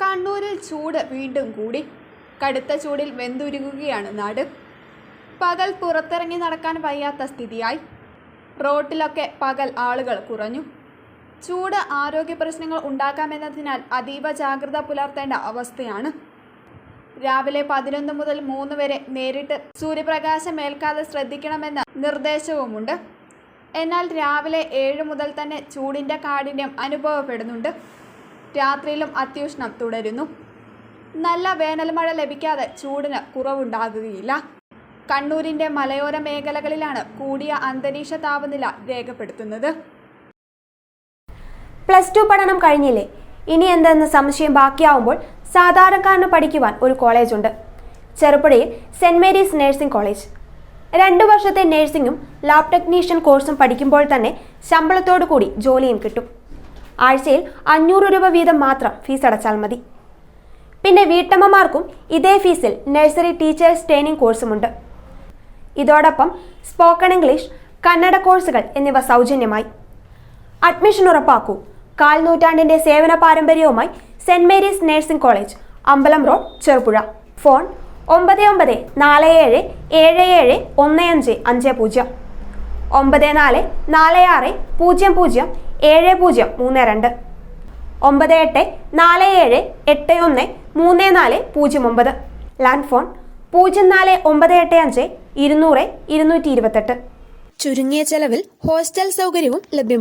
കണ്ണൂരിൽ ചൂട് വീണ്ടും കൂടി. കടുത്ത ചൂടിൽ വെന്തുരുകുകയാണ് നാട്. പകൽ പുറത്തിറങ്ങി നടക്കാൻ വയ്യാത്ത സ്ഥിതിയായി. റോട്ടിലൊക്കെ പകൽ ആളുകൾ കുറഞ്ഞു. ചൂട് ആരോഗ്യ പ്രശ്നങ്ങൾ ഉണ്ടാക്കാമെന്നതിനാൽ അതീവ ജാഗ്രത പുലർത്തേണ്ട അവസ്ഥയാണ്. രാവിലെ 11 മുതൽ 3 വരെ നേരിട്ട് സൂര്യപ്രകാശം ഏൽക്കാതെ ശ്രദ്ധിക്കണമെന്ന നിർദ്ദേശവുമുണ്ട്. എന്നാൽ രാവിലെ 7 മുതൽ തന്നെ ചൂടിൻ്റെ കാഠിന്യം അനുഭവപ്പെടുന്നുണ്ട്. രാത്രിയിലും അത്യുഷ്ണം തുടരുന്നു. നല്ല വേനൽ മഴ ലഭിക്കാതെ ചൂടിന് കുറവുണ്ടാകുകയില്ല. കണ്ണൂരിൻ്റെ മലയോര മേഖലകളിലാണ് കൂടിയ അന്തരീക്ഷ താപനില രേഖപ്പെടുത്തുന്നത്. +2 പഠനം കഴിഞ്ഞില്ലേ, ഇനി എന്തെന്ന് സംശയം ബാക്കിയാവുമ്പോൾ സാധാരണക്കാരന് പഠിക്കുവാൻ ഒരു കോളേജുണ്ട്. ചെറുപുഴയിൽ സെന്റ് മേരീസ് നഴ്സിംഗ് കോളേജ്. 2 വർഷത്തെ നഴ്സിംഗും ലാബ് ടെക്നീഷ്യൻ കോഴ്സും പഠിക്കുമ്പോൾ തന്നെ ശമ്പളത്തോടു കൂടി ജോലിയും കിട്ടും. ആഴ്ചയിൽ 500 രൂപ വീതം മാത്രം ഫീസ് അടച്ചാൽ മതി. പിന്നെ വീട്ടമ്മമാർക്കും ഇതേ ഫീസിൽ നഴ്സറി ടീച്ചേഴ്സ് ട്രെയിനിങ് കോഴ്സുമുണ്ട്. ഇതോടൊപ്പം സ്പോക്കൺ ഇംഗ്ലീഷ്, കന്നഡ കോഴ്സുകൾ എന്നിവ സൗജന്യമായി. അഡ്മിഷൻ ഉറപ്പാക്കൂ. 1/4 നൂറ്റാണ്ടിന്റെ സേവന പാരമ്പര്യവുമായി സെന്റ് മേരീസ് നഴ്സിംഗ് കോളേജ്, അമ്പലം road, Cherupuzha. Phone 9947771550, 9446007032, 9847813409. Land phone 04985 200 228. ചുരുങ്ങിയ ചെലവിൽ ഹോസ്റ്റൽ സൗകര്യവും ലഭ്യമാണ്.